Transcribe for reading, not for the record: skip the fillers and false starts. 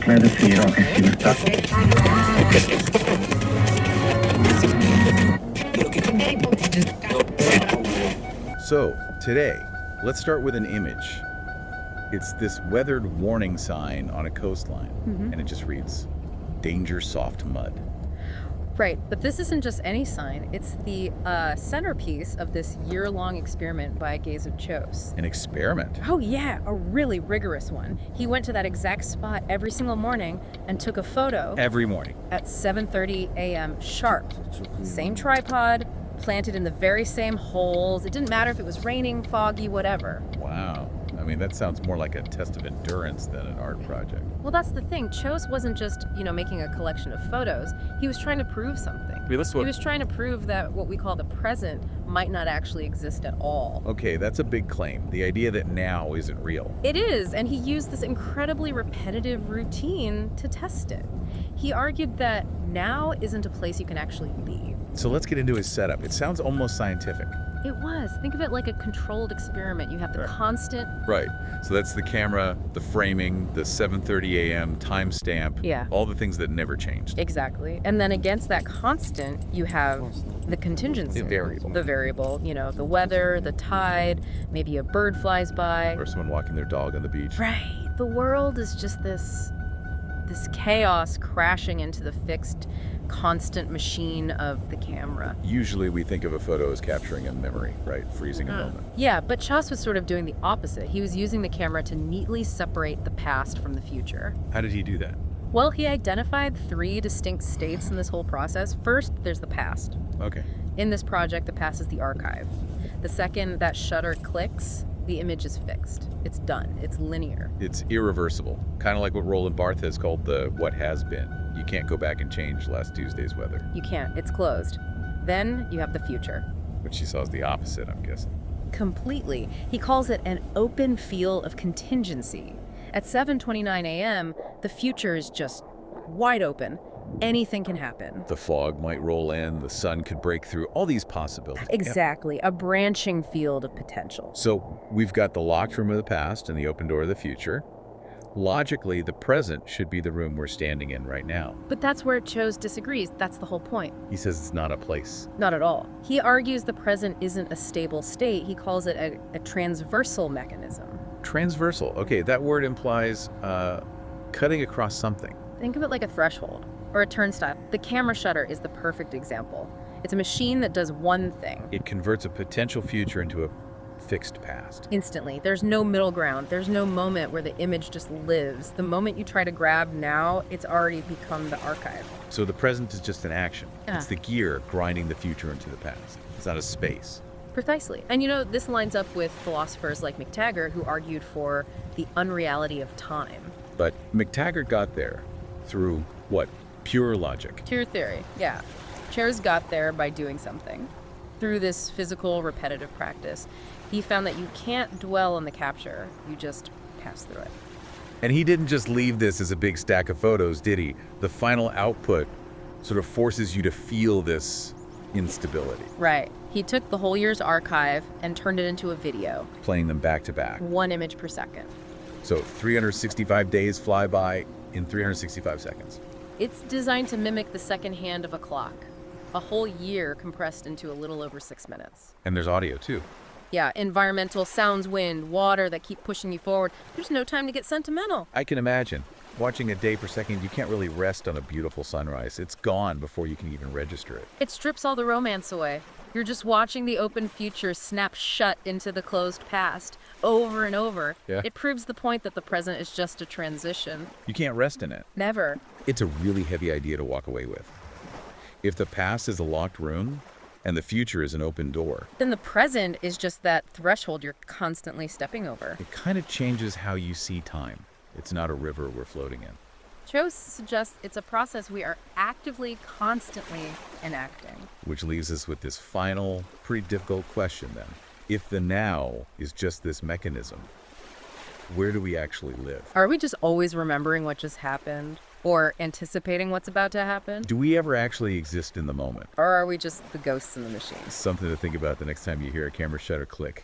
Desidero che si So, today, let's start with an image. It's this weathered warning sign on a coastline, and it just reads, "Danger soft mud." Right, but this isn't just any sign. It's the centerpiece of this year-long experiment by Geza Csosz. An experiment. Oh yeah, a really rigorous one. He went to that exact spot every single morning and took a photo Every morning. at 7:30 a.m. sharp. Same tripod, planted in the very same holes. It didn't matter if it was raining, foggy, whatever. Wow. I mean, that sounds more like a test of endurance than an art project. Well, that's the thing. Csosz wasn't just, making a collection of photos. He was trying to prove something. He was trying to prove that what we call the present might not actually exist at all. Okay, that's a big claim. The idea that now isn't real. It is, and he used this incredibly repetitive routine to test it. He argued that now isn't a place you can actually be. So let's get into his setup. It sounds almost scientific. It was. Think of it like a controlled experiment. You have the Right. constant. Right. So that's the camera, the framing, the 7:30 a.m. timestamp. Yeah. All the things that never changed. Exactly. And then against that constant, you have the contingency. The variable. The variable, the weather, the tide, maybe a bird flies by. Or someone walking their dog on the beach. Right. The world is just this chaos crashing into the fixed, constant machine of the camera. Usually we think of a photo as capturing a memory, right? Freezing a moment. Yeah, but Csosz was sort of doing the opposite. He was using the camera to neatly separate the past from the future. How did he do that? Well, he identified 3 distinct states in this whole process. First, there's the past. Okay. In this project, the past is the archive. The second that shutter clicks, the image is fixed. It's done. It's linear. It's irreversible. Kind of like what Roland Barthes has called the what has been. You can't go back and change last Tuesday's weather. You can't. It's closed. Then you have the future. Which he saw as the opposite, I'm guessing. Completely. He calls it an open field of contingency. At 7:29 a.m., the future is just wide open. Anything can happen. The fog might roll in, the sun could break through, all these possibilities. Exactly. A branching field of potential. So we've got the locked room of the past and the open door of the future. Logically, the present should be the room we're standing in right now. But that's where Csosz disagrees. That's the whole point. He says it's not a place. Not at all. He argues the present isn't a stable state. He calls it a transversal mechanism. Transversal. Okay, that word implies cutting across something. Think of it like a threshold or a turnstile. The camera shutter is the perfect example. It's a machine that does one thing. It converts a potential future into a fixed past. Instantly. There's no middle ground. There's no moment where the image just lives. The moment you try to grab now, it's already become the archive. So the present is just an action. Yeah. It's the gear grinding the future into the past. It's not a space. Precisely. And this lines up with philosophers like McTaggart who argued for the unreality of time. But McTaggart got there through what? Pure logic. Pure theory, yeah. Csosz got there by doing something. Through this physical, repetitive practice, he found that you can't dwell on the capture, you just pass through it. And he didn't just leave this as a big stack of photos, did he? The final output sort of forces you to feel this instability. Right. He took the whole year's archive and turned it into a video. Playing them back to back. 1 image per second. So 365 days fly by in 365 seconds. It's designed to mimic the second hand of a clock. A whole year compressed into a little over 6 minutes. And there's audio too. Yeah, environmental sounds, wind, water that keep pushing you forward. There's no time to get sentimental. I can imagine. Watching a day per second, you can't really rest on a beautiful sunrise. It's gone before you can even register it. It strips all the romance away. You're just watching the open future snap shut into the closed past over and over. Yeah. It proves the point that the present is just a transition. You can't rest in it. Never. It's a really heavy idea to walk away with. If the past is a locked room and the future is an open door, Then the present is just that threshold you're constantly stepping over. it kind of changes how you see time. It's not a river we're floating in. Csosz suggests it's a process we are actively, constantly enacting. Which leaves us with this final, pretty difficult question then. If the now is just this mechanism, where do we actually live? Are we just always remembering what just happened? Or anticipating what's about to happen? Do we ever actually exist in the moment? Or are we just the ghosts in the machine? Something to think about the next time you hear a camera shutter click.